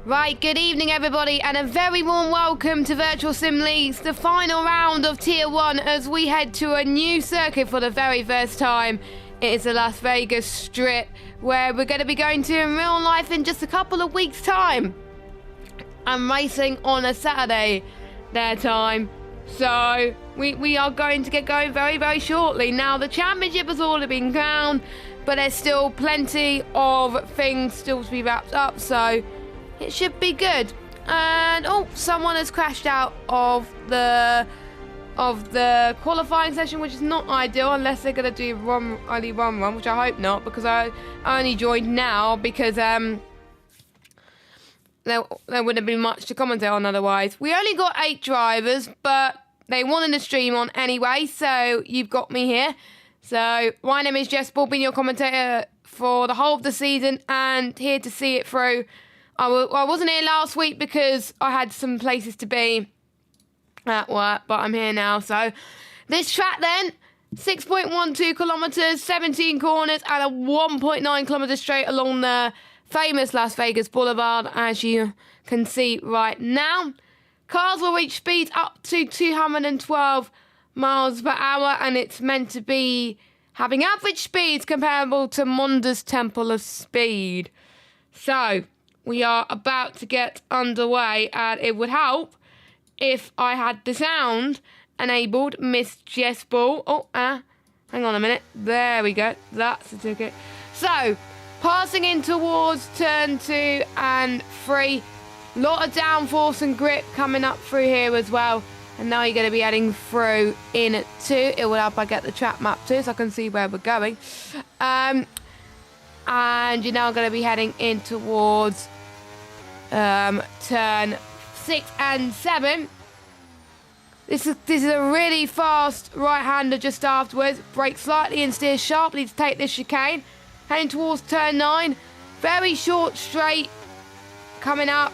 Right, good evening everybody, and a very warm welcome to Virtual Sim Leagues, the final round of Tier 1 as we head to a new circuit for the very first time. It is the Las Vegas Strip, where we're going to be going to in real life in just a couple of weeks' time. I'm racing on a Saturday, their time, so we are going to get going very, very shortly. Now, the championship has already been crowned, but there's still plenty of things still to be wrapped up, so it should be good. And someone has crashed out of the qualifying session, which is not ideal unless they're going to do only one run, which I hope not, because I only joined now because there wouldn't have been much to commentate on otherwise. We only got 8 drivers, but they wanted to stream on anyway, so you've got me here. So my name is Jess Ball, being your commentator for the whole of the season and here to see it through. I wasn't here last week because I had some places to be at work, but I'm here now. So this track then, 6.12 kilometres, 17 corners, and a 1.9 kilometre straight along the famous Las Vegas Boulevard, as you can see right now. Cars will reach speeds up to 212 miles per hour, and it's meant to be having average speeds comparable to Monda's Temple of Speed. So we are about to get underway, and it would help if I had the sound enabled, Miss Jess Ball. Hang on a minute. There we go. That's the ticket. So, passing in towards turn 2 and 3. Lot of downforce and grip coming up through here as well. And now you're going to be heading through in 2. It will help I get the track map too, so I can see where we're going. And you're now going to be heading in towards turn 6 and 7. This is a really fast right-hander just afterwards. Brake slightly and steer sharply to take this chicane. Heading towards turn 9. Very short straight coming up.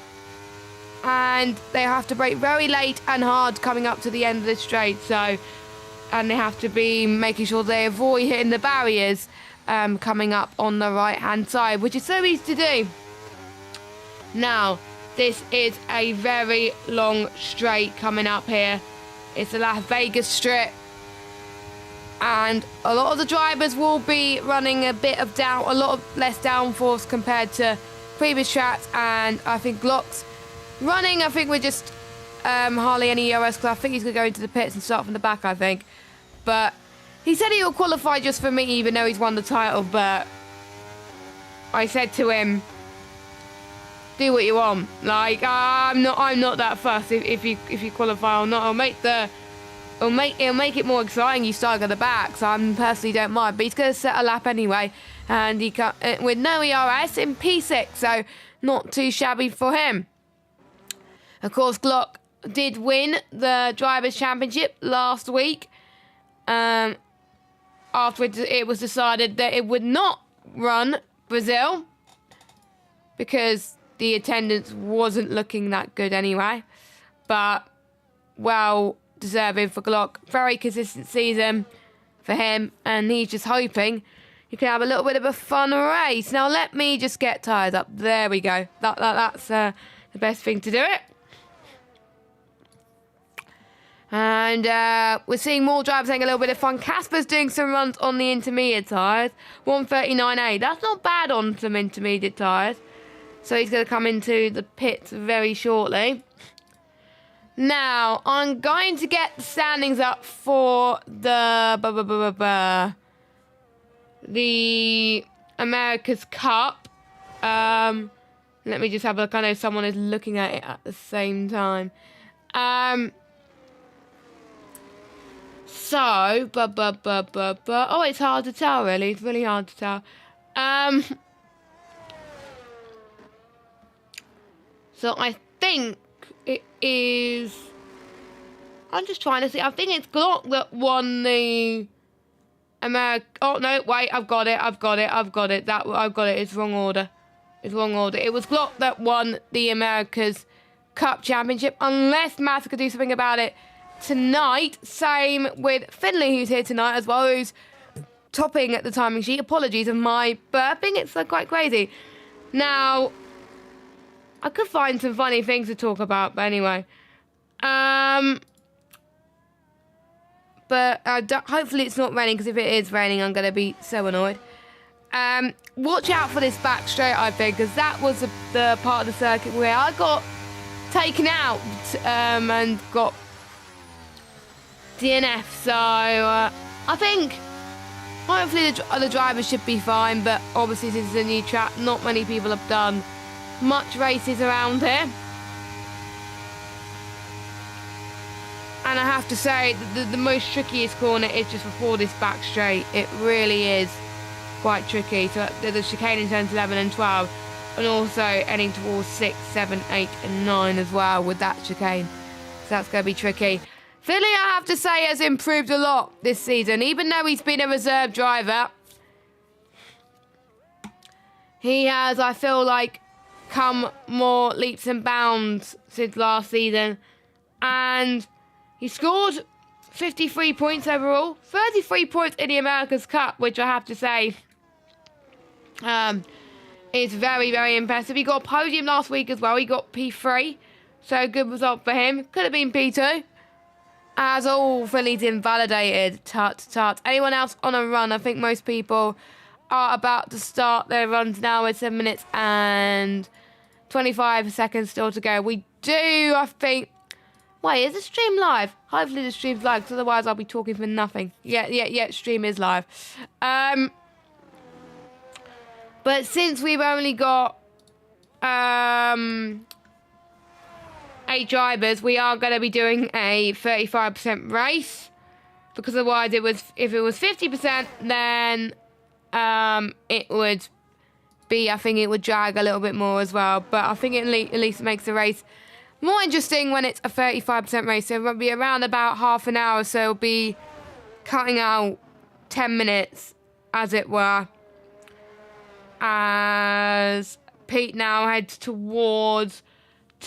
And they have to brake very late and hard coming up to the end of the straight. And they have to be making sure they avoid hitting the barriers coming up on the right-hand side, which is so easy to do. Now, this is a very long straight coming up here. It's the Las Vegas Strip. And a lot of the drivers will be running a lot less downforce compared to previous tracks. And I think Glock's running, I think we're just hardly any ERS, because I think he's going to go into the pits and start from the back, I think. But he said he'll qualify just for me, even though he's won the title. But I said to him, do what you want. Like, I'm not that fussed if you qualify or not. It'll make it more exciting. You start at the back, so I personally don't mind. But he's going to set a lap anyway, and he got with no ERS in P6, so not too shabby for him. Of course, Glock did win the Drivers' Championship last week. After it was decided that it would not run Brazil because the attendance wasn't looking that good anyway. But, well deserving for Glock. Very consistent season for him. And he's just hoping he can have a little bit of a fun race. Now, let me just get tyres up. There we go. That's the best thing to do it. And we're seeing more drivers having a little bit of fun. Casper's doing some runs on the intermediate tyres. 139A. That's not bad on some intermediate tyres. So he's going to come into the pits very shortly. Now, I'm going to get the standings up for the America's Cup. Let me just have a look. I know someone is looking at it at the same time. So, oh, it's hard to tell, really. It's really hard to tell. So I think it is. I'm just trying to see. I think it's Glock that won the America. Oh no! Wait, I've got it. I've got it. It's wrong order. It was Glock that won the America's Cup Championship, unless Matt could do something about it tonight. Same with Finley, who's here tonight as well, who's topping at the timing sheet. Apologies of my burping, it's quite crazy. Now, I could find some funny things to talk about, but anyway. But hopefully it's not raining, because if it is raining, I'm going to be so annoyed. Watch out for this back straight, I think, because that was the part of the circuit where I got taken out and got DNF. So I think hopefully the drivers should be fine, but obviously this is a new track. Not many people have done much races around here. And I have to say, the most trickiest corner is just before this back straight. It really is quite tricky. So the chicane in turns 11 and 12, and also heading towards 6, 7, 8 and 9 as well with that chicane. So that's going to be tricky. Philly, I have to say, has improved a lot this season. Even though he's been a reserve driver, he has, I feel like, come more leaps and bounds since last season. And he scored 53 points overall, 33 points in the America's Cup, which I have to say is very, very impressive. He got a podium last week as well. He got P3, so good result for him. Could have been P2. As all Phillies invalidated. Tut. Anyone else on a run? I think most people are about to start their runs now with 7 minutes and 25 seconds still to go. We do, I think... Wait, is the stream live? Hopefully the stream's live, because otherwise I'll be talking for nothing. Yeah, stream is live. But since we've only got 8 drivers, we are going to be doing a 35% race, because otherwise if it was 50%, then it would be, I think it would drag a little bit more as well. But I think at least it makes the race more interesting when it's a 35% race. So it'll be around about half an hour, so it'll be cutting out 10 minutes, as it were, as Pete now heads towards...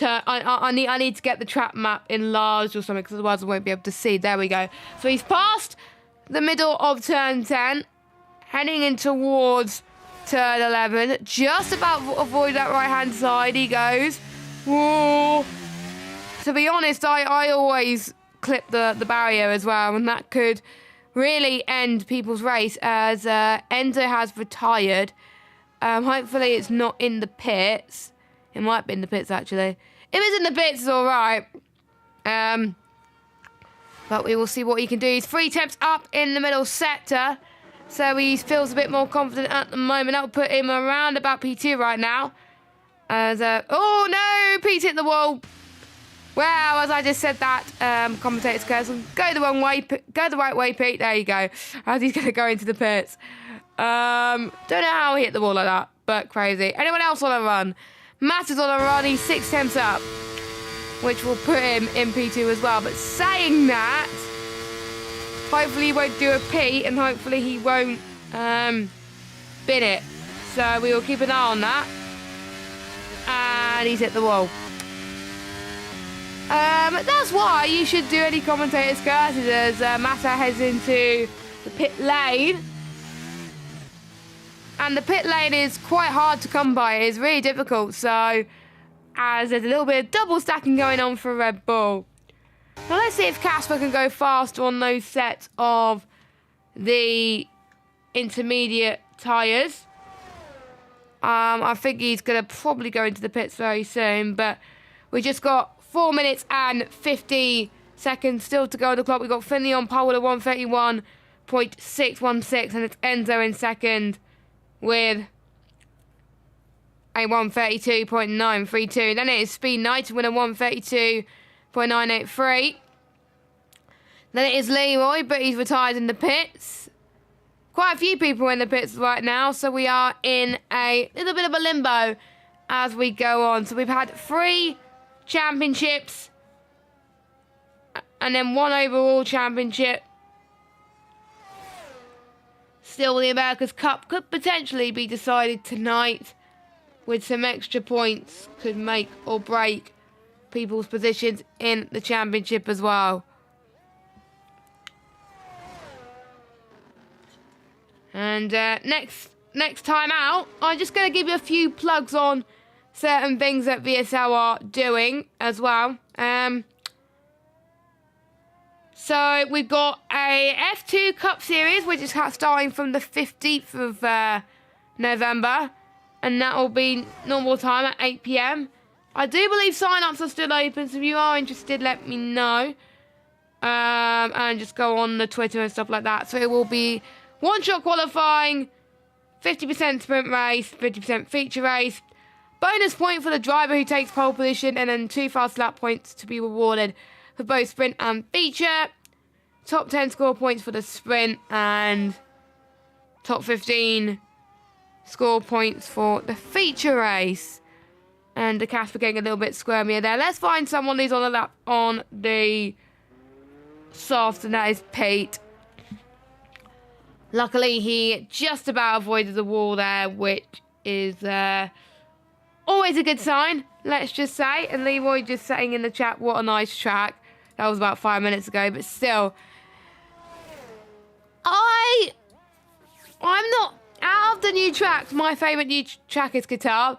I need to get the track map enlarged or something, because otherwise I won't be able to see. There we go. So he's past the middle of turn 10, heading in towards turn 11. Just about avoid that right-hand side he goes. Whoa. To be honest, I always clip the barrier as well, and that could really end people's race, as Enzo has retired. Hopefully it's not in the pits. It might be in the pits, actually. If it's in the pits, it's all right. But we will see what he can do. He's 3 temps up in the middle sector, so he feels a bit more confident at the moment. That will put him around about P2 right now. As oh no, Pete hit the wall. Well, as I just said that, commentator's curse. Go the wrong way, go the right way, Pete. There you go. As he's going to go into the pits. Don't know how he hit the wall like that, but crazy. Anyone else on a run? Matt is on a run. He's 6 temps up, which will put him in P2 as well. But saying that, hopefully he won't do a P, and hopefully he won't bin it. So we will keep an eye on that. And he's hit the wall. That's why you should do any commentator's curses, as Massa heads into the pit lane. And the pit lane is quite hard to come by. It's really difficult. So, as there's a little bit of double stacking going on for Red Bull. Now let's see if Casper can go faster on those sets of the intermediate tyres. I think he's going to probably go into the pits very soon, but we just got 4 minutes and 50 seconds still to go on the clock. We've got Finley on pole with a 131.616, and it's Enzo in second with a 132.932. Then it is Speed Knight with a 132.983. Then it is Leroy, but he's retired in the pits. Quite a few people in the pits right now, so we are in a little bit of a limbo as we go on. So we've had 3 championships and then 1 overall championship. Still, the America's Cup could potentially be decided tonight, with some extra points could make or break people's positions in the championship as well. And next time out, I'm just going to give you a few plugs on certain things that VSL are doing as well. So we've got a F2 Cup Series, which is starting from the 15th of November. And that will be normal time at 8 PM. I do believe sign-ups are still open, so if you are interested, let me know. And just go on the Twitter and stuff like that. So it will be one-shot qualifying, 50% sprint race, 50% feature race, bonus point for the driver who takes pole position, and then 2 fast lap points to be rewarded for both sprint and feature. Top 10 score points for the sprint, and top 15 score points for the feature race. And the Casper getting a little bit squirmier there. Let's find someone who's on the lap on the soft, and that is Pete. Luckily, he just about avoided the wall there, which is always a good sign, let's just say. And Leroy just saying in the chat, what a nice track. That was about 5 minutes ago, but still. I'm not, out of the new tracks, my favourite new track is Qatar.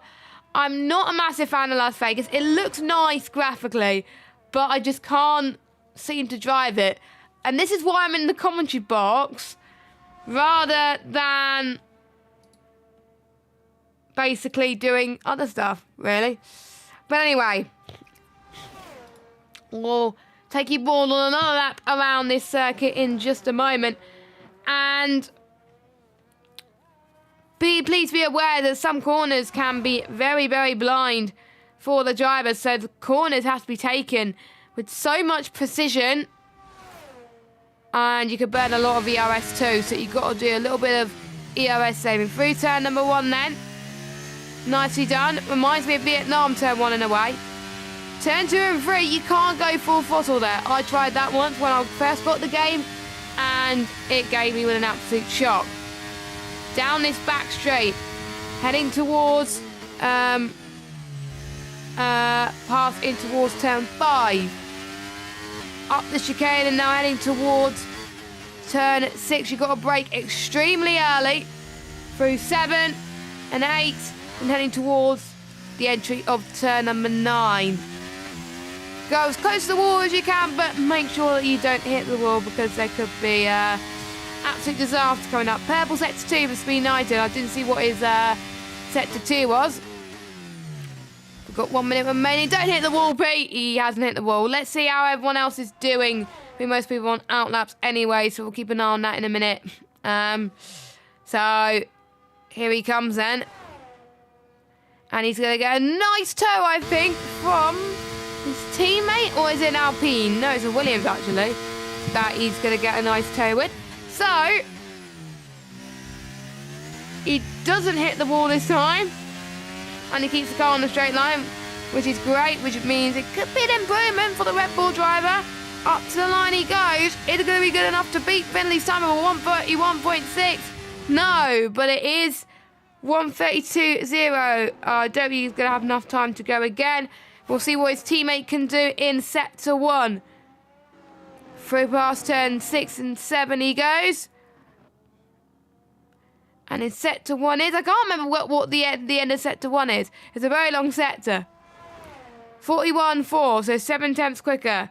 I'm not a massive fan of Las Vegas. It looks nice graphically, but I just can't seem to drive it. And this is why I'm in the commentary box, rather than basically doing other stuff, really. But anyway, we'll take you all on another lap around this circuit in just a moment. And please be aware that some corners can be very, very blind for the drivers. So the corners have to be taken with so much precision. And you could burn a lot of ERS too. So you've got to do a little bit of ERS saving. Through turn number 1 then. Nicely done. Reminds me of Vietnam, turn 1 in a way. Turn 2 and 3, you can't go full throttle there. I tried that once when I first got the game, and it gave me with an absolute shock. Down this back straight, heading towards, pass in towards turn 5. Up the chicane and now heading towards turn 6. You've got to brake extremely early. Through 7 and 8 and heading towards the entry of turn number 9. Go as close to the wall as you can, but make sure that you don't hit the wall, because there could be absolute disaster coming up. Purple sector 2 for Speed United. I didn't see what his sector 2 was. We've got 1 minute remaining. Don't hit the wall, Pete. He hasn't hit the wall. Let's see how everyone else is doing. I think most people on outlaps anyway, so we'll keep an eye on that in a minute. So here he comes then. And he's going to get a nice toe, I think, from his teammate. Or is it an Alpine? No, it's a Williams, actually, that he's going to get a nice toe with. So he doesn't hit the wall this time. And he keeps the car on the straight line, which is great, which means it could be an improvement for the Red Bull driver. Up to the line he goes. Is it going to be good enough to beat Finley's time of 1:31.6? No, but it is 1:32.0. I don't think he's going to have enough time to go again. We'll see what his teammate can do in sector 1. Through past turn 6 and 7 he goes. And in sector 1 is, I can't remember what the end of sector 1 is. It's a very long sector. 41.4, so 7 tenths quicker.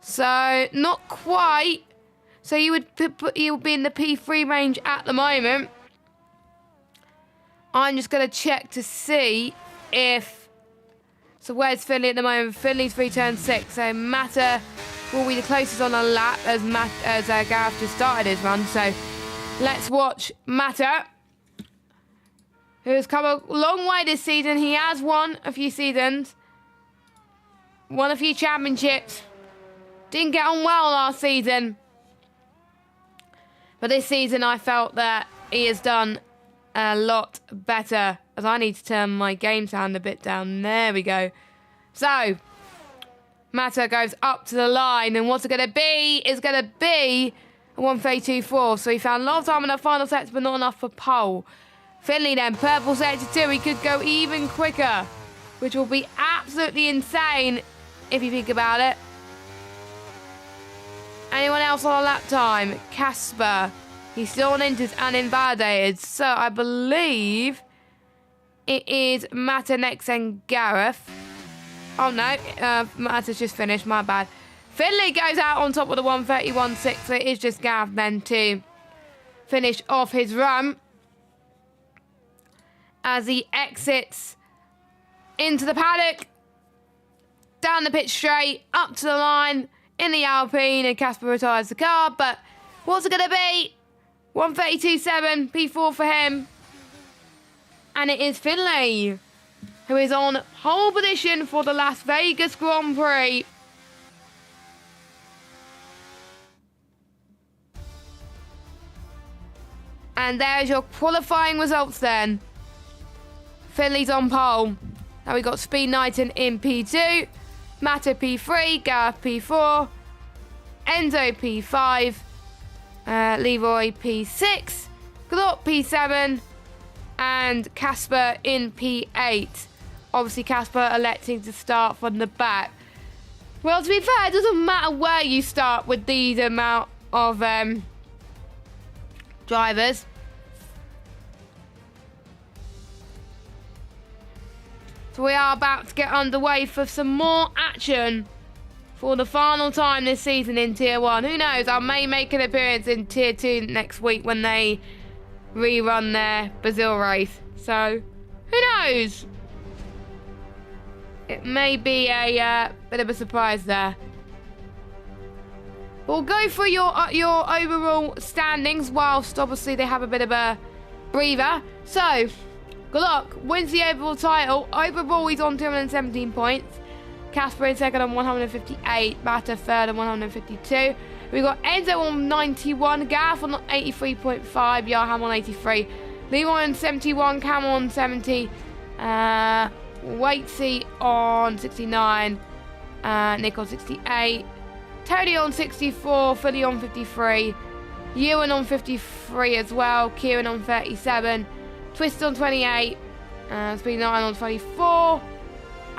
So not quite. So you would be in the P3 range at the moment. I'm just going to check to see if... So where's Finley at the moment? Finley's 3 turn 6. So Mata will be the closest on a lap as Gareth just started his run. So let's watch Mata, who has come a long way this season. He has won a few seasons. Won a few championships. Didn't get on well last season. But this season I felt that he has done a lot better, as I need to turn my game sound a bit down. There we go. So Mata goes up to the line, and what's it going to be? It's going to be a 1:32.4. So he found a lot of time in that final sector, but not enough for pole. Finley then, purple sector 2. He could go even quicker, which will be absolutely insane if you think about it. Anyone else on a lap time? Casper. He's still on inters and invalidated. So I believe it is Mata next and Gareth. Oh no, Mata's just finished, my bad. Finley goes out on top with a 1:31.6, so it is just Gareth then to finish off his run as he exits into the paddock, down the pitch straight, up to the line, in the Alpine, and Casper retires the car, but what's it going to be? 1:32.7, P4 for him. And it is Finley, who is on pole position for the Las Vegas Grand Prix. And there's your qualifying results then. Finley's on pole. Now we got Speed Knighton in P2, Mata P3, Gareth P4, Enzo P5, Leroy P6, Glock P7, and Casper in P8. Obviously Casper electing to start from the back. Well, to be fair, it doesn't matter where you start with these amount of drivers. So we are about to get underway for some more action for the final time this season in Tier 1. Who knows, I may make an appearance in Tier 2 next week when they rerun their Brazil race. So, who knows? It may be a bit of a surprise there. We'll go through your overall standings whilst obviously they have a bit of a breather. So, Glock wins the overall title. Overall, he's on 217 points. Casper in second on 158. Mata third on 152. We've got Enzo on 91. Gareth on 83.5. Yarham on 83. Leroy on 71. Cam on 70. Waitsy on 69. Nick on 68. Tony on 64. Philly on 53. Ewan on 53 as well. Kieran on 37. Twist on 28, Speed 9 on 24,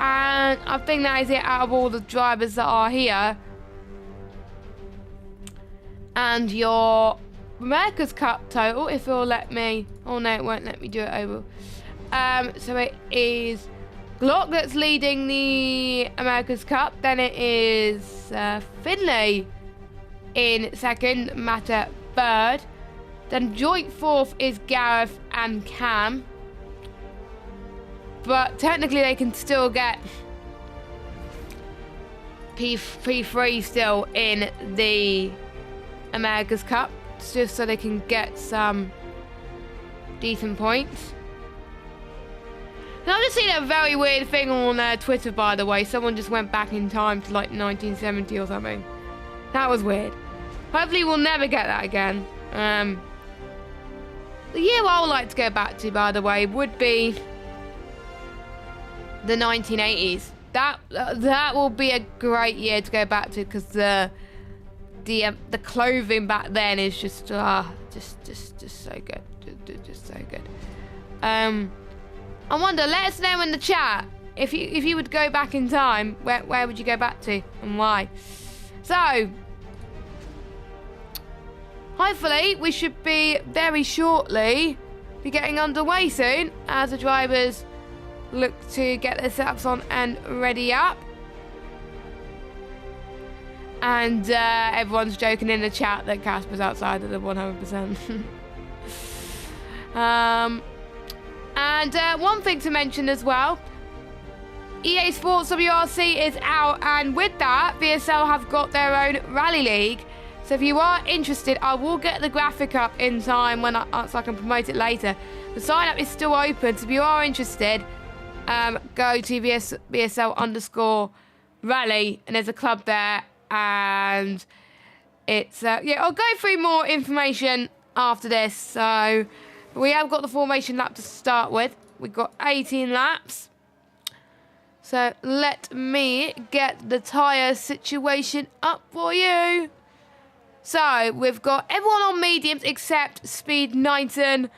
and I think that is it out of all the drivers that are here. And your America's Cup total, if it'll let me, oh no, it won't let me do it over. So it is Glock that's leading the America's Cup, then it is Finley in second, Mata third. Then joint fourth is Gareth and Cam. But technically they can still get P3 still in the America's Cup. Just so they can get some decent points. And I've just seen a very weird thing on Twitter, by the way. Someone just went back in time to like 1970 or something. That was weird. Hopefully we'll never get that again. The year I would like to go back to, by the way, would be the 1980s. That will be a great year to go back to because the clothing back then is just so good, just so good. I wonder. Let us know in the chat if you would go back in time. Where would you go back to and why? So. Hopefully, we should be very shortly be getting underway soon as the drivers look to get their setups on and ready up. And everyone's joking in the chat that Casper's outside of the 100%. And one thing to mention as well, EA Sports WRC is out, and with that, VSL have got their own rally league. So if you are interested, I will get the graphic up in time so I can promote it later. The sign up is still open, so if you are interested, go to VSL_rally, and there's a club there, and it's I'll go through more information after this. So we have got the formation lap to start with. We've got 18 laps. So let me get the tyre situation up for you. So, we've got everyone on mediums except Speed Knighton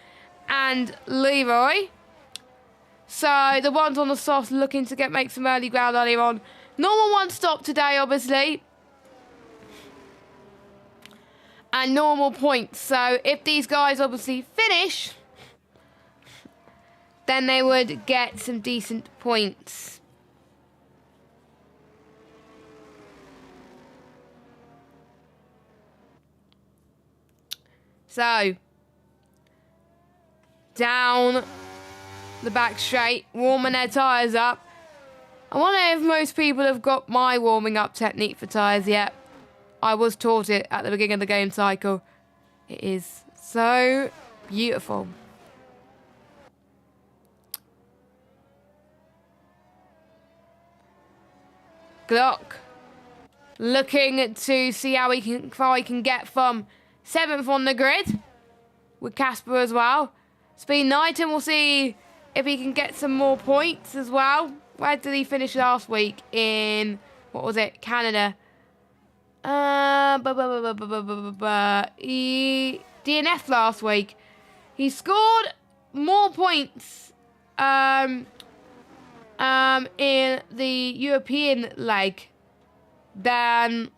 and Leroy. So, the ones on the softs looking to make some early ground earlier on. Normal one stop today, obviously. And normal points. So, if these guys obviously finish, then they would get some decent points. So, down the back straight, warming their tyres up. I wonder if most people have got my warming up technique for tyres yet. I was taught it at the beginning of the game cycle. It is so beautiful. Glock looking to see how far he can get from 7th on the grid with Casper as well. Speed Knighton, we'll see if he can get some more points as well. Where did he finish last week? In, what was it, Canada? He DNF last week. He scored more points in the European leg than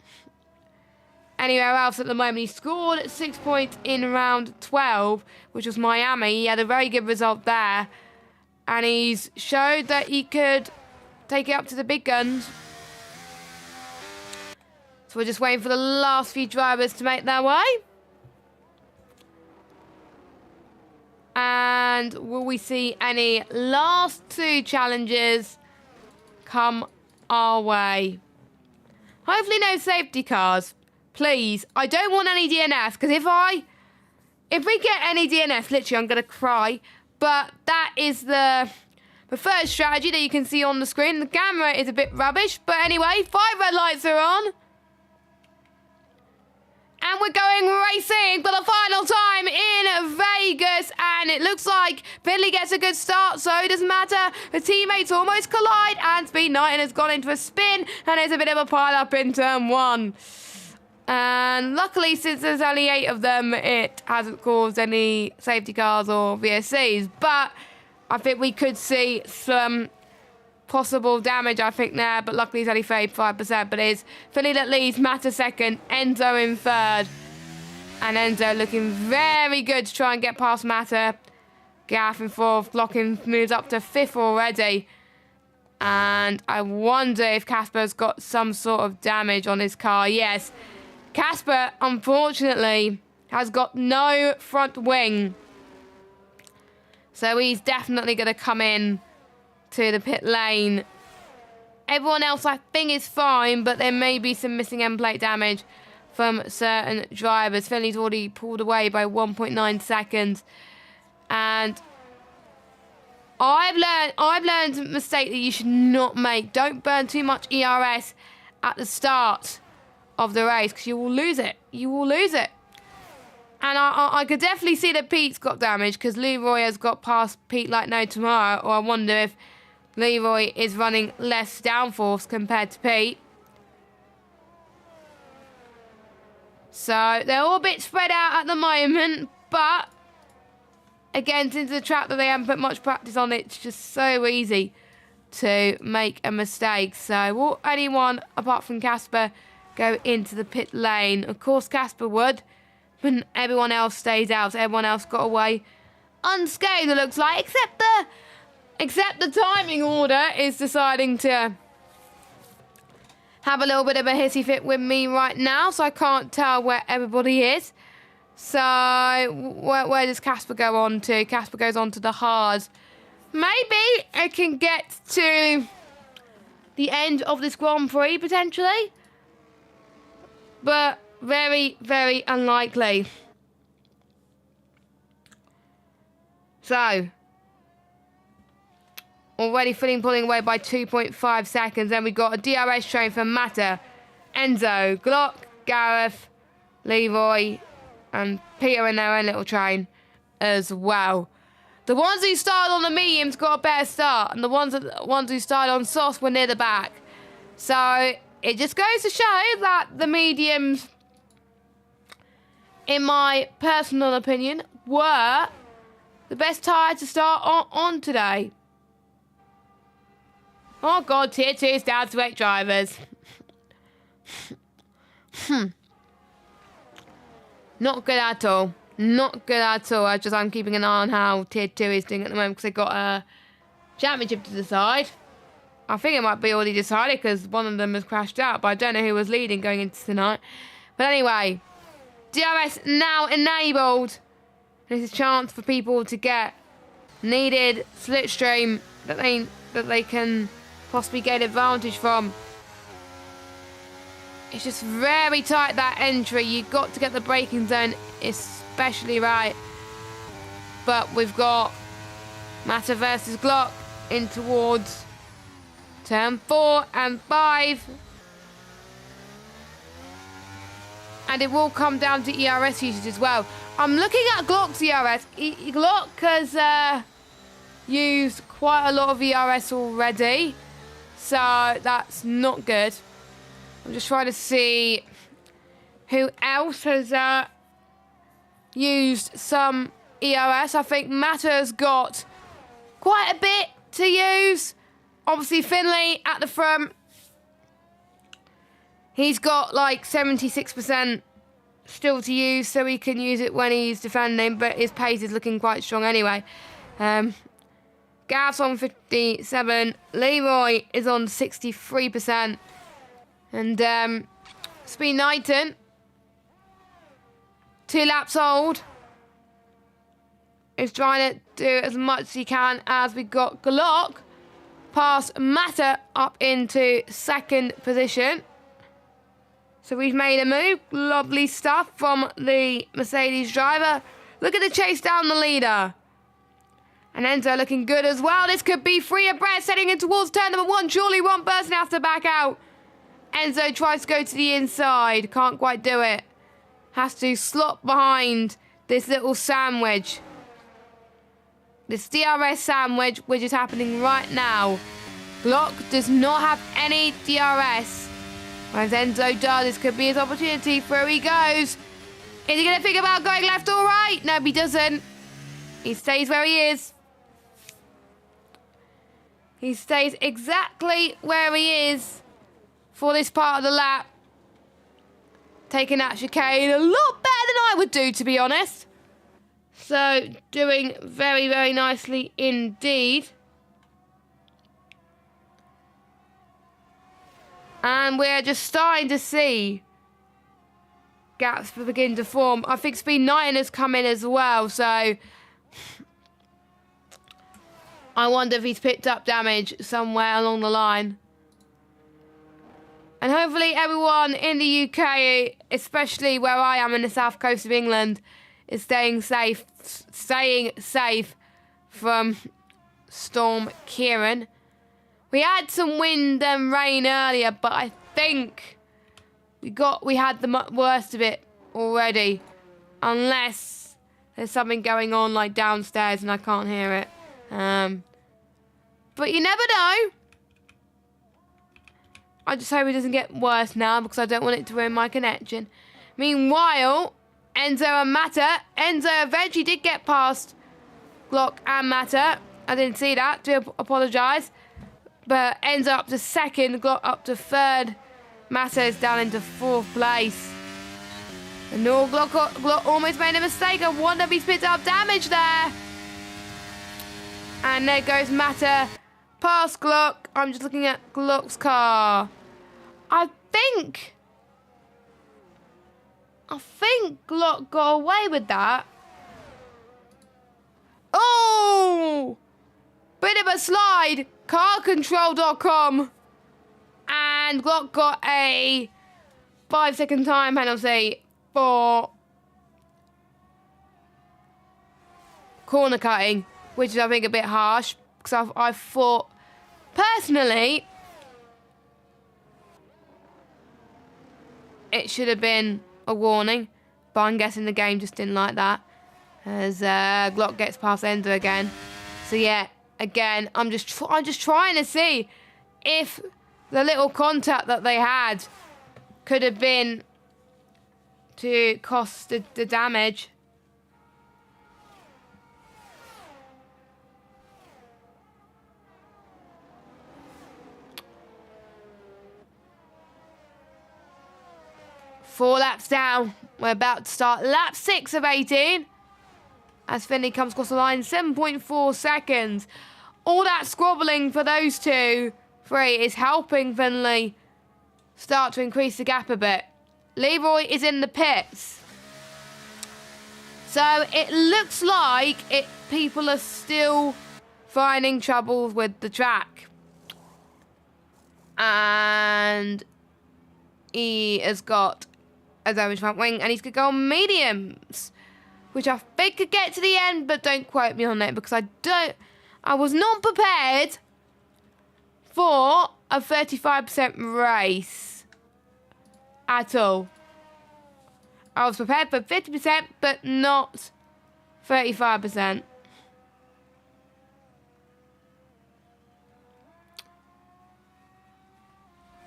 anywhere else at the moment. He scored 6 points in round 12, which was Miami. He had a very good result there. And he's showed that he could take it up to the big guns. So we're just waiting for the last few drivers to make their way. And will we see any last two challenges come our way? Hopefully no safety cars. Please. I don't want any DNS, because if we get any DNS, literally I'm going to cry. But that is the preferred strategy that you can see on the screen. The camera is a bit rubbish. But anyway, 5 red lights are on. And we're going racing for the final time in Vegas. And it looks like Finley gets a good start, so it doesn't matter. The teammates almost collide. And Speed Knighton has gone into a spin. And there's a bit of a pile-up in turn 1. And luckily, since there's only 8 of them, it hasn't caused any safety cars or VSCs. But I think we could see some possible damage, I think, there. But luckily, it's only 35%. But it is Philly that leads, Matter second, Enzo in third. And Enzo looking very good to try and get past Matter. Gaff in fourth. Glockin moves up to 5th already. And I wonder if Casper's got some sort of damage on his car. Yes. Casper, unfortunately, has got no front wing. So he's definitely going to come in to the pit lane. Everyone else, I think, is fine, but there may be some missing end plate damage from certain drivers. Finley's already pulled away by 1.9 seconds. And I've learned a mistake that you should not make. Don't burn too much ERS at the start of the race, because you will lose it. You will lose it. And I could definitely see that Pete's got damage, because Leroy has got past Pete like no tomorrow. Or I wonder if Leroy is running less downforce compared to Pete. So they're all a bit spread out at the moment. But again, since the track that they haven't put much practice on, it's just so easy to make a mistake. So will anyone apart from Casper go into the pit lane? Of course Casper would, but everyone else stays out. Everyone else got away unscathed, it looks like, except the timing order is deciding to have a little bit of a hissy fit with me right now, so I can't tell where everybody is. So where does Casper go on to? Casper goes on to the hard. Maybe it can get to the end of this Grand Prix potentially, but very, very unlikely. So, already pulling away by 2.5 seconds. Then we got a DRS train for Matter, Enzo, Glock, Gareth, Leroy, and Peter in their own little train as well. The ones who started on the mediums got a better start, and the ones who started on softs were near the back. So it just goes to show that the mediums, in my personal opinion, were the best tyre to start on today. Oh God, tier 2 is down to 8 drivers. Not good at all. Not good at all. I'm keeping an eye on how Tier 2 is doing at the moment because they've got a championship to decide. I think it might be already decided because one of them has crashed out, but I don't know who was leading going into tonight. But anyway, DRS now enabled. There's a chance for people to get needed slipstream that they can possibly gain advantage from. It's just very tight, that entry. You've got to get the braking zone especially right. But we've got Mata versus Glock in towards turn 4 and 5. And it will come down to ERS usage as well. I'm looking at Glock's ERS. Glock has used quite a lot of ERS already. So that's not good. I'm just trying to see who else has used some ERS. I think Mata's got quite a bit to use. Obviously, Finley at the front. He's got like 76% still to use, so he can use it when he's defending, but his pace is looking quite strong anyway. Gav's on 57. Leroy is on 63%. And Speed Knighton, 2 laps old, is trying to do as much as he can as we got Glock past Mata up into 2nd position. So we've made a move. Lovely stuff from the Mercedes driver. Look at the chase down the leader. And Enzo looking good as well. This could be 3 abreast heading in towards turn number 1. Surely one person has to back out. Enzo tries to go to the inside. Can't quite do it. Has to slot behind this little sandwich. This DRS sandwich, which is happening right now. Glock does not have any DRS. Whereas Enzo does. This could be his opportunity. Through he goes. Is he going to think about going left or right? No, he doesn't. He stays where he is. He stays exactly where he is for this part of the lap. Taking that chicane a lot better than I would do, to be honest. So, doing very, very nicely indeed. And we're just starting to see gaps begin to form. I think Speed 9 has come in as well, so I wonder if he's picked up damage somewhere along the line. And hopefully everyone in the UK, especially where I am in the south coast of England, is staying safe from Storm Kieran. We had some wind and rain earlier, but I think we had the worst of it already, unless there's something going on like downstairs and I can't hear it. But you never know. I just hope it doesn't get worse now because I don't want it to ruin my connection. Meanwhile, Enzo and Mata. Enzo eventually did get past Glock and Mata. I didn't see that. Do apologise. But Enzo up to 2nd. Glock up to 3rd. Mata is down into 4th place. And no, Glock almost made a mistake. I wonder if he's picked up damage there. And there goes Mata past Glock. I'm just looking at Glock's car. I think Glock got away with that. Oh! Bit of a slide. Carcontrol.com. And Glock got a 5-second time penalty for corner cutting, which is, I think, a bit harsh. Because I thought, personally, it should have been a warning, but I'm guessing the game just didn't like that, as Glock gets past Enzo again. So yeah, again, I'm just trying to see if the little contact that they had could have been to cost the damage. Four laps down. We're about to start lap 6 of 18. As Finley comes across the line, 7.4 seconds. All that squabbling for those 2-3 is helping Finley start to increase the gap a bit. Leroy is in the pits. So it looks like people are still finding troubles with the track. And he has got a damaged front wing and he's going to go on mediums, which I think could get to the end, but don't quote me on it because I was not prepared for a 35% race at all. I was prepared for 50%, but not 35%.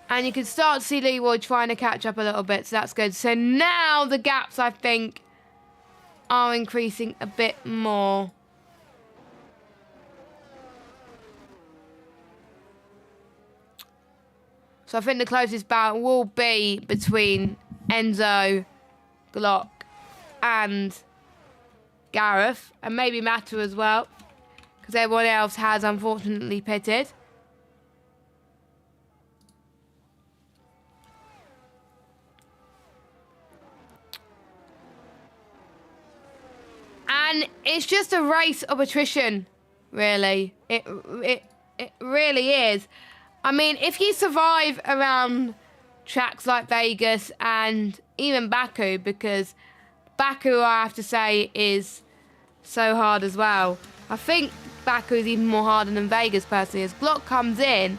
And you can start to see Leroy trying to catch up a little bit, so that's good. So now the gaps, I think, are increasing a bit more. So I think the closest battle will be between Enzo, Glock, and Gareth, and maybe Mata as well, because everyone else has unfortunately pitted. And it's just a race of attrition, really. It really is. I mean, if you survive around tracks like Vegas and even Baku, because Baku, I have to say, is so hard as well. I think Baku is even more harder than Vegas, personally, as Glock comes in.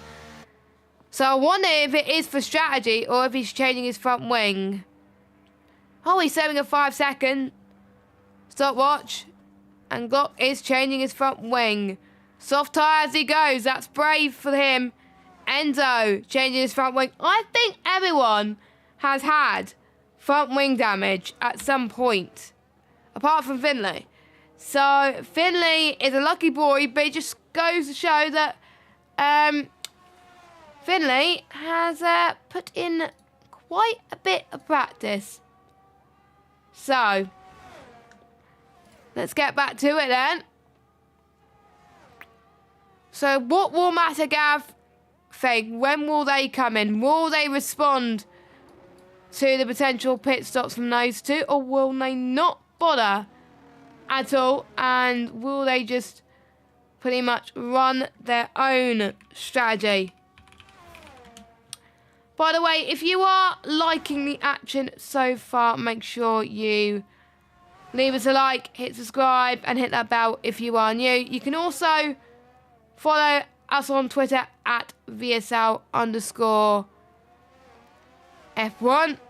So I wonder if it is for strategy or if he's changing his front wing. Oh, he's showing a 5-second stopwatch. And Glock is changing his front wing. Soft tyre as he goes. That's brave for him. Enzo changing his front wing. I think everyone has had front wing damage at some point, apart from Finley. So Finley is a lucky boy, but it just goes to show that Finley has put in quite a bit of practice. So let's get back to it then. So what will Mata Gav think? When will they come in? Will they respond to the potential pit stops from those 2, or will they not bother at all, and will they just pretty much run their own strategy? By the way, if you are liking the action so far, make sure you leave us a like, hit subscribe, and hit that bell if you are new. You can also follow us on Twitter at VSL_F1.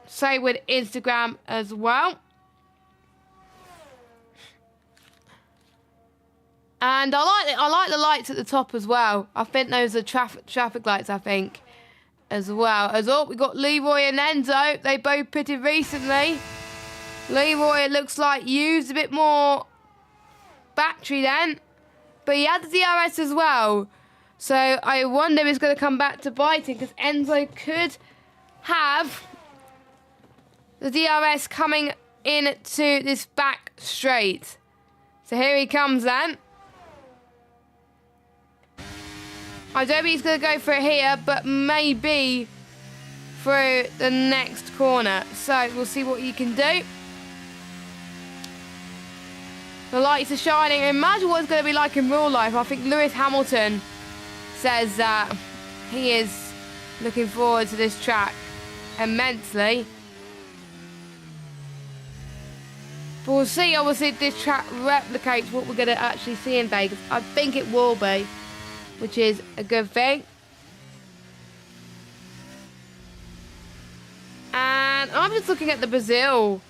Same with Instagram as well. And I like the lights at the top as well. I think those are traffic lights, I think, as well. As all, we got Leroy and Enzo. They both pitted recently. Leroy, it looks like, used a bit more battery then. But he had the DRS as well. So I wonder if he's going to come back to biting, because Enzo could have the DRS coming into this back straight. So here he comes then. I don't think he's going to go for it here, but maybe through the next corner. So we'll see what he can do. The lights are shining. Imagine what it's going to be like in real life. I think Lewis Hamilton says that he is looking forward to this track immensely. But we'll see, obviously, if this track replicates what we're going to actually see in Vegas. I think it will be, which is a good thing. And I'm just looking at the Brazil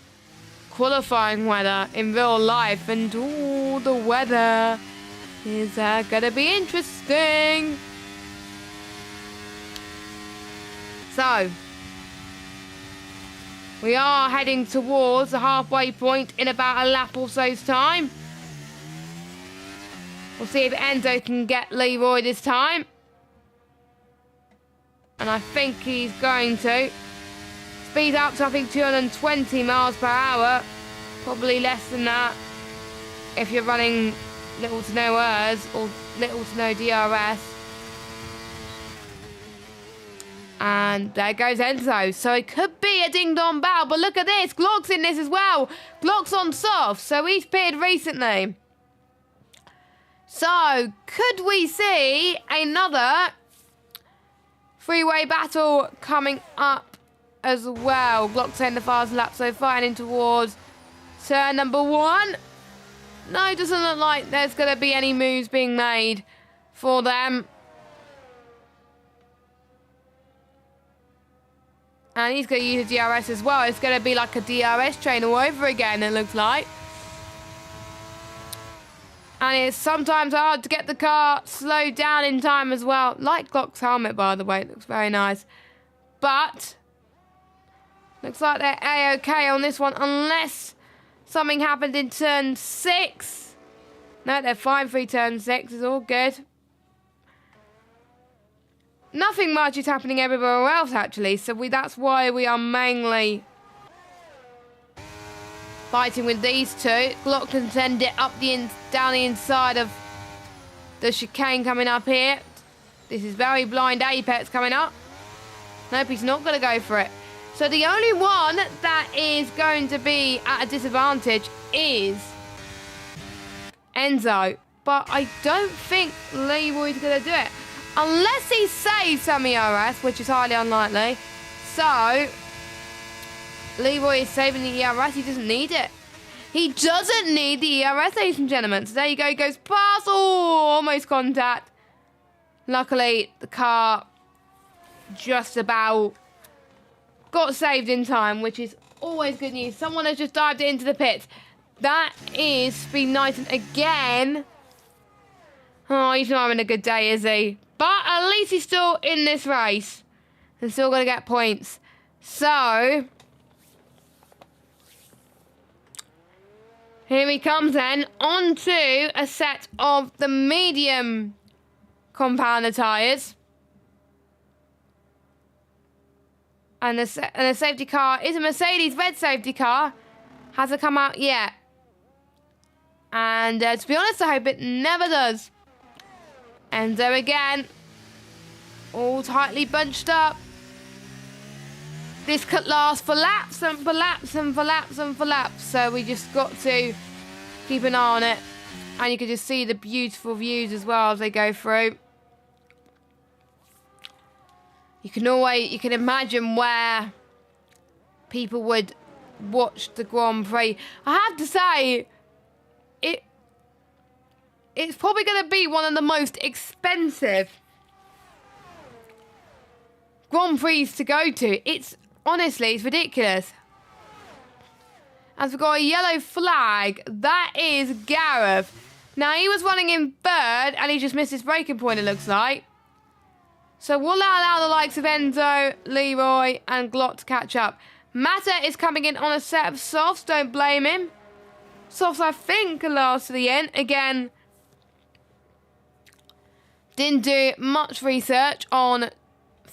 qualifying weather in real life, and ooh, the weather is going to be interesting. So, we are heading towards the halfway point in about a lap or so's time. We'll see if Enzo can get Leroy this time. And I think he's going to. speed up to, I think, 220 miles per hour. Probably less than that if you're running little to no ERS or little to no DRS. And there goes Enzo. So it could be a ding-dong battle, but look at this. Glock's in this as well. Glock's on soft, so he's pitted recently. So could we see another three-way battle coming up as well? Glock's in the fast lap so far and in towards turn number 1. No, it doesn't look like there's going to be any moves being made for them. And he's going to use a DRS as well. It's going to be like a DRS train all over again, it looks like. And it's sometimes hard to get the car slowed down in time as well. Like Glock's helmet, by the way. It looks very nice. But looks like they're A-OK on this one. Unless something happened in turn 6. No, they're fine for turn 6. It's all good. Nothing much is happening everywhere else, actually. So that's why we are mainly fighting with these two. Glock can send it up down the inside of the chicane coming up here. This is very blind apex coming up. Nope, he's not going to go for it. So the only one that is going to be at a disadvantage is Enzo. But I don't think Leroy's going to do it. Unless he saves some ERS, which is highly unlikely. So Leroy is saving the ERS. He doesn't need it. He doesn't need the ERS, ladies and gentlemen. So there you go. He goes past. Oh, almost contact. Luckily, the car just about got saved in time, which is always good news. Someone has just dived into the pits. That is Speed Knighton again. Oh, he's not having a good day, is he? But at least he's still in this race. And still going to get points. So here he comes then. On to a set of the medium compounder tyres. And the safety car is a Mercedes red safety car. Hasn't come out yet. And to be honest, I hope it never does. Enzo again. All tightly bunched up. This could last for laps and for laps and for laps and for laps. So we just got to keep an eye on it. And you can just see the beautiful views as well as they go through. You can imagine where people would watch the Grand Prix. I have to say, it's probably going to be one of the most expensive Grand Prix to go to. It's ridiculous. As we've got a yellow flag, that is Gareth. Now, he was running in third, and he just missed his braking point, it looks like. So we'll allow the likes of Enzo, Leroy, and Glot to catch up. Matter is coming in on a set of softs, don't blame him. Softs, I think, are last to the end. Again, didn't do much research on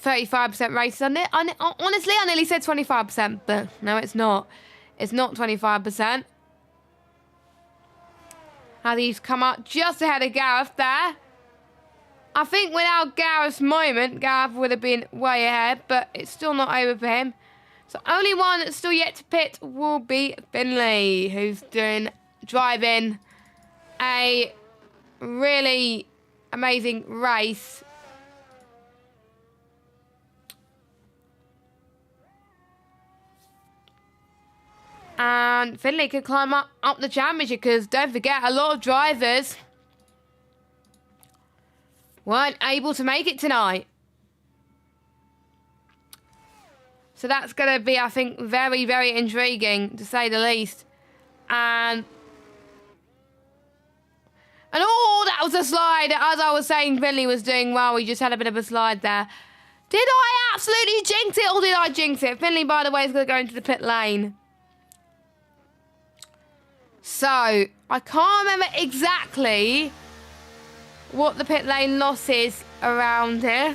35% races. Honestly, I nearly said 25%, but no, it's not. It's not 25%. As he's come up just ahead of Gareth there. I think without Gareth's moment, Gareth would have been way ahead, but it's still not over for him. So only one that's still yet to pit will be Finley, who's driving a really amazing race. And Finley could climb up the championship because don't forget, a lot of drivers weren't able to make it tonight. So that's going to be, I think, very, very intriguing, to say the least. And oh, that was a slide. As I was saying, Finley was doing well. We just had a bit of a slide there. Did I absolutely jinx it, or did I jinx it? Finley, by the way, is going to go into the pit lane. So, I can't remember exactly what the pit lane loss is around here.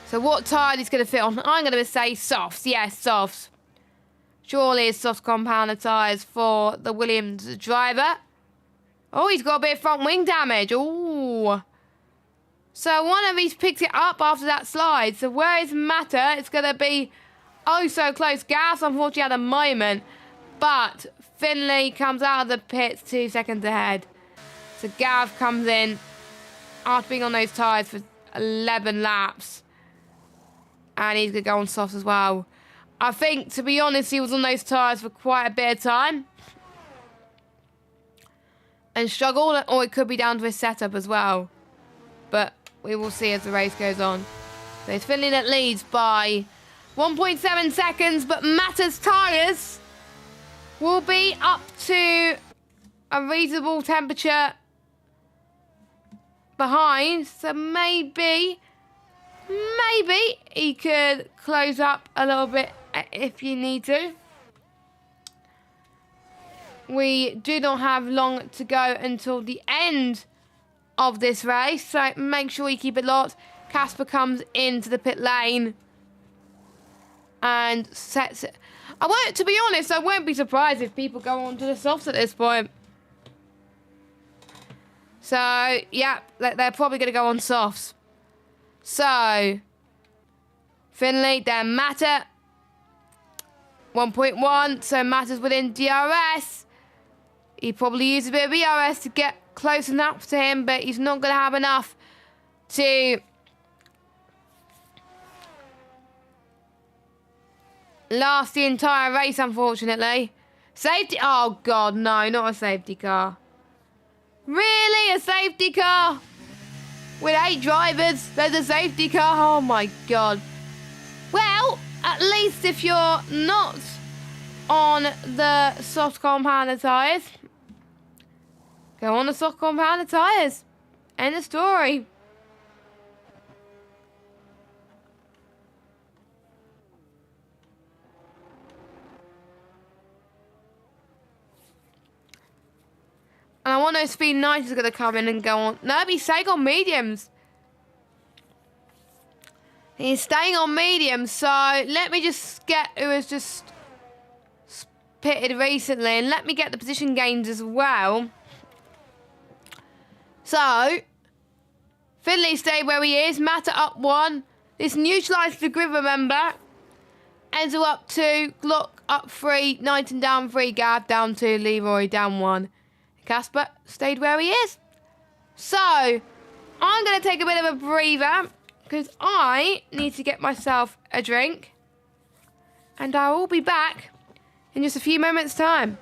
So what tyre is going to fit on? I'm going to say softs. Yes, softs. Surely it's soft compounder tyres for the Williams driver. Oh, he's got a bit of front wing damage. Ooh. So one of these picks it up after that slide. So where is Mata? It's going to be oh so close. Gas, unfortunately, at the moment. But Finley comes out of the pits 2 seconds ahead. So Gav comes in after being on those tyres for 11 laps. And he's going to go on softs as well. I think, to be honest, he was on those tyres for quite a bit of time. And struggled, or it could be down to his setup as well. But we will see as the race goes on. So it's Finley that leads by 1.7 seconds, but Mata's tyres will be up to a reasonable temperature behind. So maybe he could close up a little bit if you need to. We do not have long to go until the end of this race, so make sure you keep it locked. Casper comes into the pit lane and sets it. To be honest, I won't be surprised if people go on to the softs at this point. So, yeah, they're probably going to go on softs. So, Finley, then Mata. 1.1, so Mata's within DRS. He probably used a bit of ERS to get close enough to him, but he's not going to have enough to last the entire race, unfortunately. Safety, oh God, no, not a safety car. Really, a safety car? With 8 drivers, there's a safety car? Oh my God. Well, at least if you're not on the soft compounder tyres, go on the soft compounder tyres. End of story. And I want those speed 90s are going to come in and go on. No, he's staying on mediums. He's staying on mediums. So let me just get who has just pitted recently. And let me get the position gains as well. So Finley stayed where he is. Mata up 1. This neutralised the grid, remember. Enzo up 2. Glock up 3. Knighton down 3. Gav down 2. Leroy down 1. Casper stayed where he is. So, I'm going to take a bit of a breather because I need to get myself a drink. And I will be back in just a few moments' time.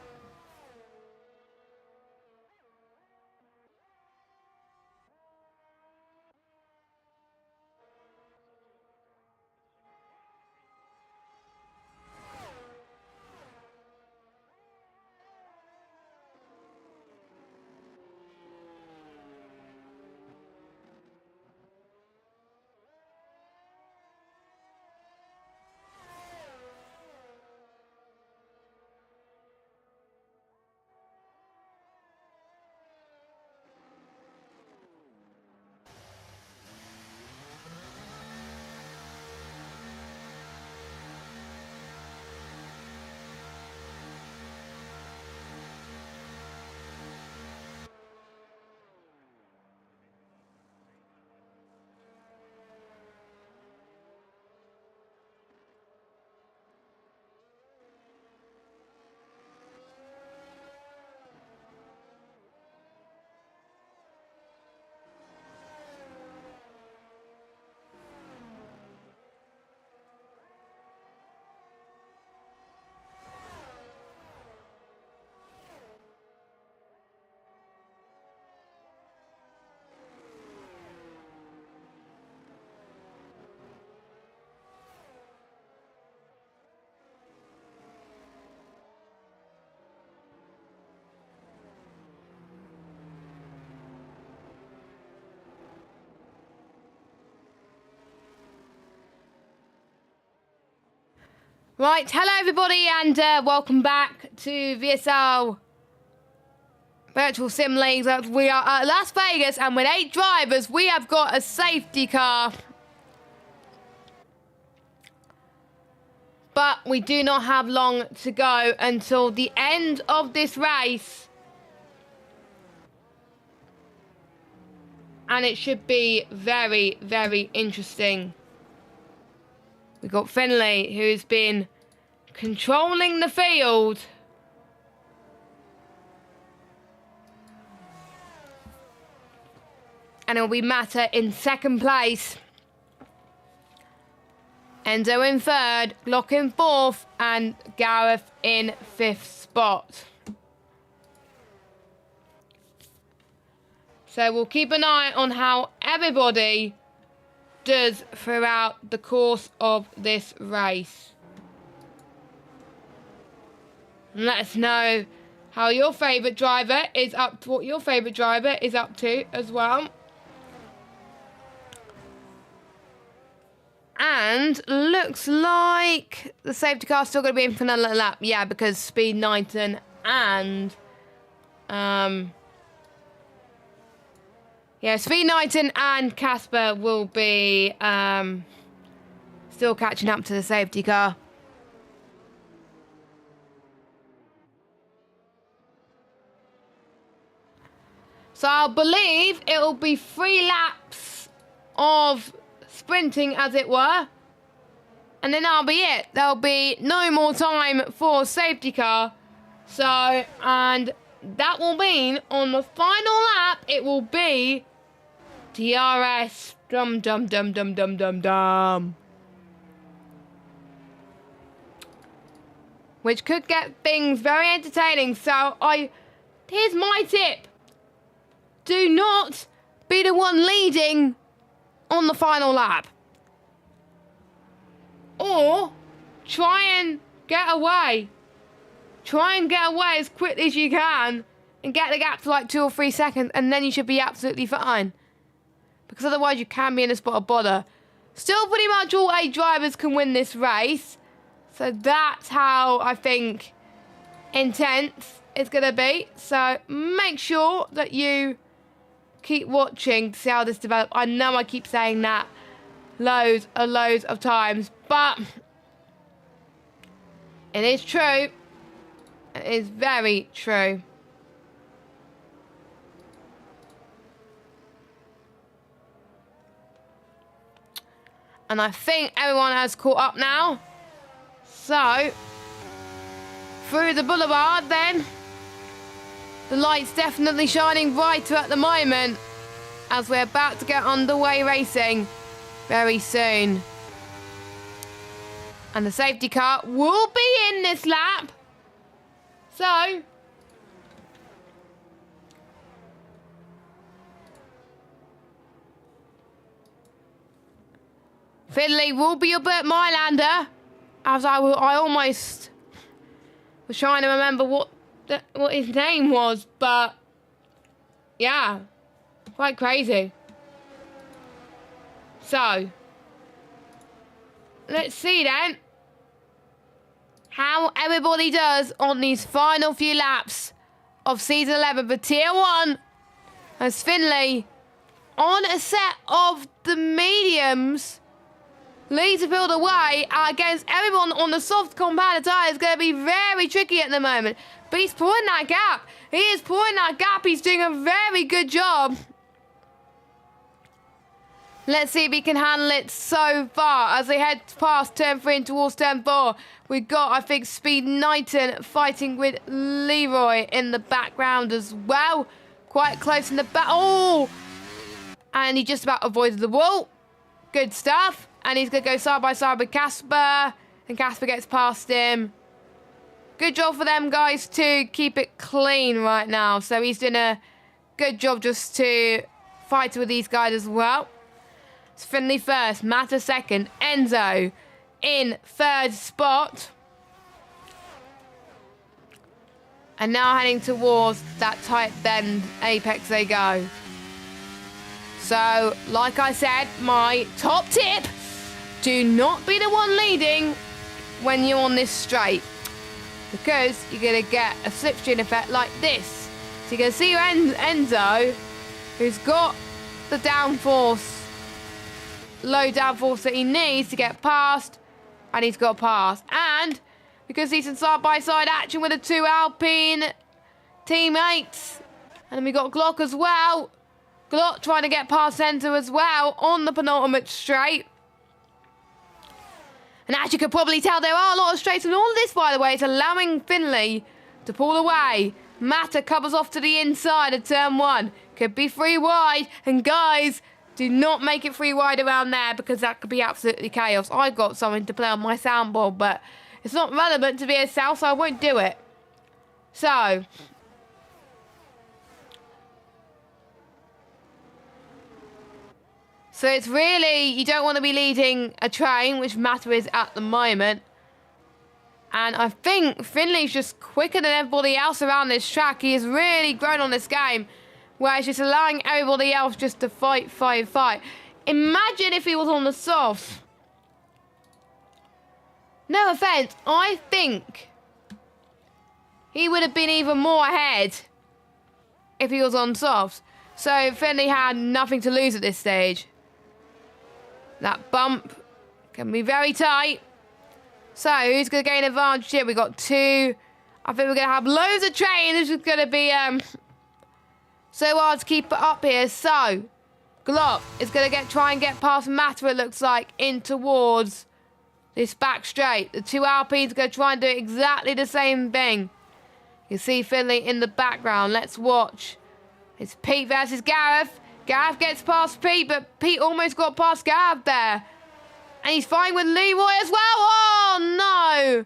Right, hello everybody and welcome back to VSL Virtual Sim Leagues. We are at Las Vegas and with 8 drivers we have got a safety car. But we do not have long to go until the end of this race. And it should be very, very interesting. We've got Finley, who's been controlling the field. And it'll be Mata in second place. Enzo in third, Glock in fourth, and Gareth in fifth spot. So we'll keep an eye on how everybody does throughout the course of this race. And let us know how your favourite driver is up to, what your favourite driver is up to as well. And looks like the safety car's still going to be in for another lap. Yeah, because Speed Knighton and Speed Knighton and Casper will be still catching up to the safety car. So I believe it'll be 3 laps of sprinting, as it were. And then that'll be it. There'll be no more time for safety car. So, and that will mean on the final lap, it will be DRS. Dum dum dum dum dum dum dum. Which could get things very entertaining. So here's my tip. Do not be the one leading on the final lap. Or try and get away. Try and get away as quickly as you can and get the gap to like 2 or 3 seconds, and then you should be absolutely fine. Because otherwise you can be in a spot of bother. Still pretty much all 8 drivers can win this race. So that's how I think intense it's going to be. So make sure that you keep watching to see how this develops. I know I keep saying that loads of times, but it is true. It is very true. And I think everyone has caught up now. So, through the boulevard then. The light's definitely shining brighter at the moment as we're about to get underway racing very soon. And the safety car will be in this lap. So, Finley will be your Burt Mylander, as I almost was trying to remember what his name was, but yeah, quite crazy. So, let's see then how everybody does on these final few laps of season 11 for Tier 1, as Finley, on a set of the mediums, leads the field away against everyone on the soft compactor tyre. Is going to be very tricky at the moment. But he's pulling that gap. He is pulling that gap. He's doing a very good job. Let's see if he can handle it so far as they head past turn 3 and towards turn 4. We've got, I think, Speed Knighton fighting with Leroy in the background as well. Quite close in the back. Oh! And he just about avoided the wall. Good stuff. And he's going to go side by side with Casper. And Casper gets past him. Good job for them guys to keep it clean right now. So he's doing a good job just to fight with these guys as well. It's Finley first, Mata second, Enzo in third spot. And now heading towards that tight bend apex they go. So, like I said, my top tip, do not be the one leading when you're on this straight. Because you're going to get a slipstream effect like this. So you're going to see your Enzo, who's got the downforce, low downforce that he needs to get past. And he's got a pass. And we can see some side-by-side action with the two Alpine teammates. And then we got Glock as well. Glock trying to get past centre as well on the penultimate straight. And as you could probably tell, there are a lot of straights. And all of this, by the way, is allowing Finley to pull away. Mata covers off to the inside of turn 1. Could be free wide. And guys, do not make it free wide around there because that could be absolutely chaos. I've got something to play on my soundboard, but it's not relevant to VSL, so I won't do it. So it's really, you don't want to be leading a train, which Mata is at the moment. And I think Finley's just quicker than everybody else around this track. He has really grown on this game, where he's just allowing everybody else just to fight. Imagine if he was on the softs. No offence, I think he would have been even more ahead if he was on softs. So Finley had nothing to lose at this stage. That bump can be very tight. So who's going to gain advantage here? We've got two. I think we're going to have loads of trains. This is going to be so hard to keep it up here. So Glock is going to try and get past Mata, it looks like, in towards this back straight. The two Alpines are going to try and do exactly the same thing. You see Finley in the background. Let's watch. It's Pete versus Gareth. Gareth gets past Pete, but Pete almost got past Gareth there. And he's fighting with Leroy as well. Oh, no.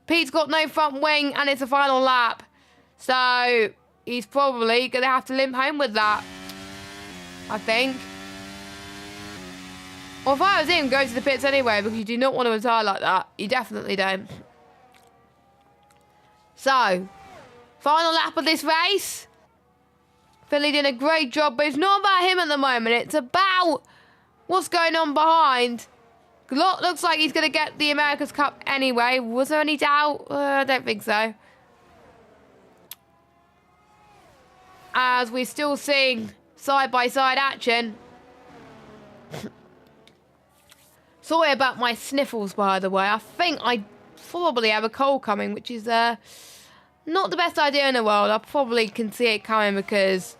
Pete's got no front wing, and it's a final lap. So he's probably going to have to limp home with that, I think. Or if I was him, go to the pits anyway, because you do not want to retire like that. You definitely don't. So, final lap of this race. Finley did a great job, but it's not about him at the moment. It's about what's going on behind. Glock looks like he's going to get the America's Cup anyway. Was there any doubt? I don't think so. As we're still seeing side-by-side action. Sorry about my sniffles, by the way. I think I probably have a cold coming, which is not the best idea in the world. I probably can see it coming because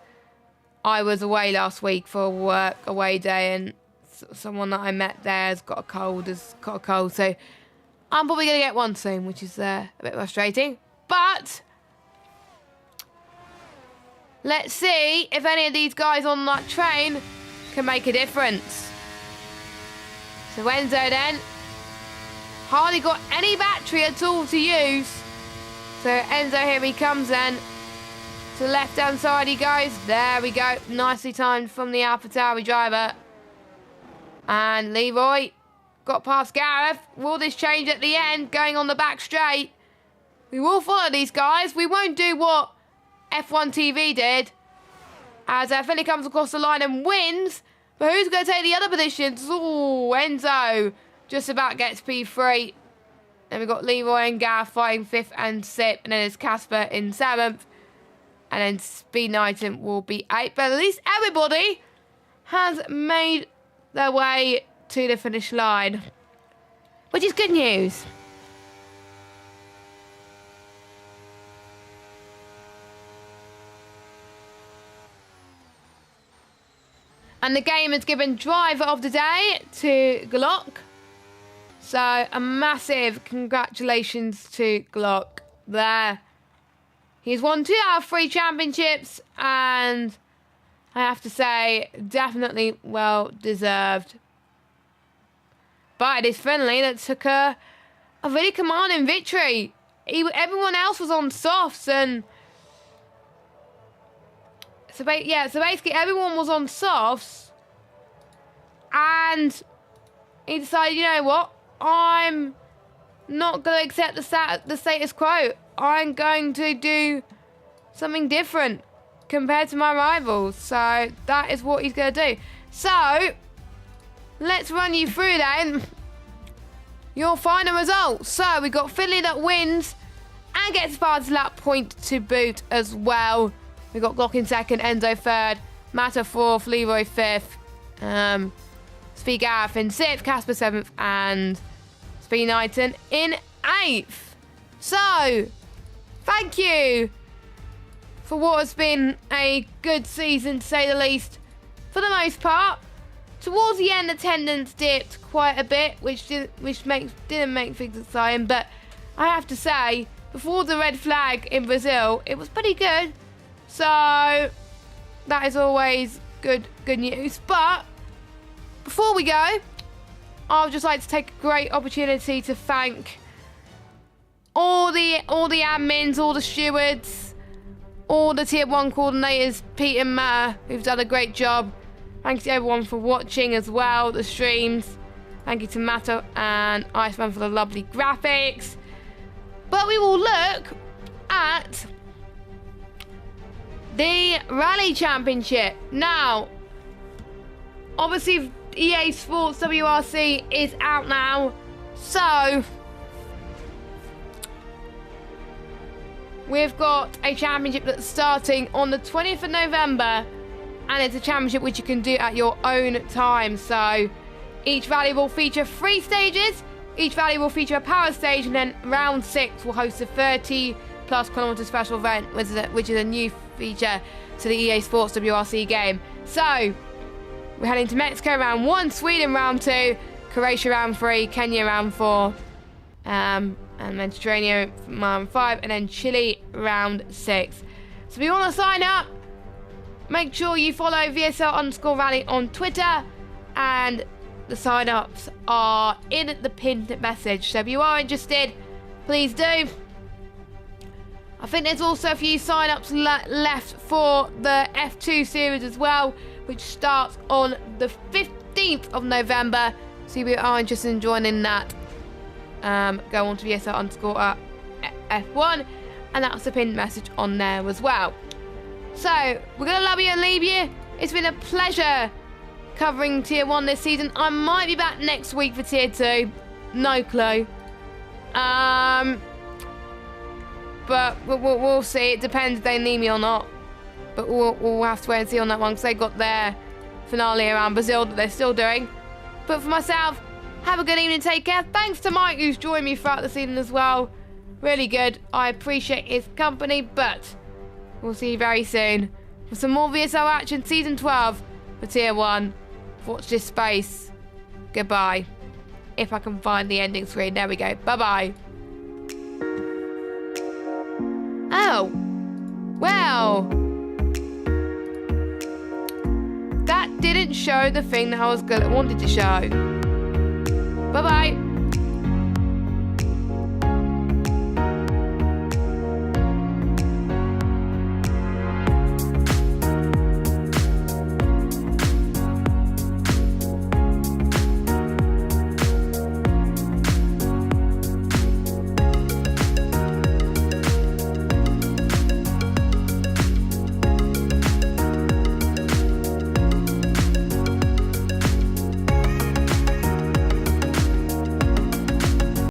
I was away last week for a work away day, and someone that I met there has got a cold. So I'm probably going to get one soon, which is a bit frustrating. But let's see if any of these guys on that train can make a difference. So Enzo then hardly got any battery at all to use. So Enzo, here he comes then. To the left-hand side he goes. There we go. Nicely timed from the AlphaTauri driver. And Leroy got past Gareth. Will this change at the end? Going on the back straight. We will follow these guys. We won't do what F1 TV did. As Finley comes across the line and wins. But who's going to take the other positions? Ooh, Enzo just about gets P3. Then we've got Leroy and Gareth fighting 5th and 6th. And then there's Casper in 7th. And then Speed Knighton will be 8th. But at least everybody has made their way to the finish line, which is good news. And the game has given driver of the day to Glock. So a massive congratulations to Glock there. He's won 2 out of 3 championships, and I have to say, definitely well deserved. But it is Finley that took a really commanding victory. Everyone else was on softs, and so basically everyone was on softs, and he decided, you know what, I'm not going to accept the status quo. I'm going to do something different compared to my rivals. So that is what he's going to do. So let's run you through then your final results. So we got Finley that wins and gets past lap point to boot as well. We got Glock in 2nd, Enzo 3rd, Mata 4th, Leroy 5th, Speed Gareth in 6th, Casper 7th, and Spain United in 8th. So, thank you for what has been a good season, to say the least, for the most part. Towards the end, attendance dipped quite a bit, which didn't make things exciting. But I have to say, before the red flag in Brazil, it was pretty good. So that is always good news. But before we go, I would just like to take a great opportunity to thank all the admins, all the stewards, all the Tier 1 coordinators, Pete and Matt, who've done a great job. Thank you to everyone for watching as well, the streams. Thank you to Matto and Iceman for the lovely graphics. But we will look at the Rally Championship. Now, obviously, EA Sports WRC is out now. So, we've got a championship that's starting on the 20th of November. And it's a championship which you can do at your own time. So each rally will feature 3 stages. Each rally will feature a power stage, and then round 6 will host a 30+ kilometer special event, which is a new feature to the EA Sports WRC game. So we're heading to Mexico round 1, Sweden round 2, Croatia round 3, Kenya round 4, and Mediterranean round 5, and then Chile round 6. So if you want to sign up, make sure you follow VSL_rally on Twitter, and the sign-ups are in the pinned message. So if you are interested, please do. I think there's also a few sign-ups left for the F2 series as well, which starts on the 15th of November. So if you are interested in joining that, go on to VSL_F1, and that's the pinned message on there as well. So, we're going to love you and leave you. It's been a pleasure covering Tier 1 this season. I might be back next week for Tier 2. No clue. But we'll see. It depends if they need me or not. But we'll have to wait and see on that one, because they got their finale around Brazil that they're still doing. But for myself, have a good evening. Take care. Thanks to Mike, who's joined me throughout the season as well. Really good. I appreciate his company, but we'll see you very soon for some more VSL action Season 12 for Tier 1. Watch this space. Goodbye. If I can find the ending screen. There we go. Bye-bye. Oh. Well. That didn't show the thing that I wanted to show. Bye-bye.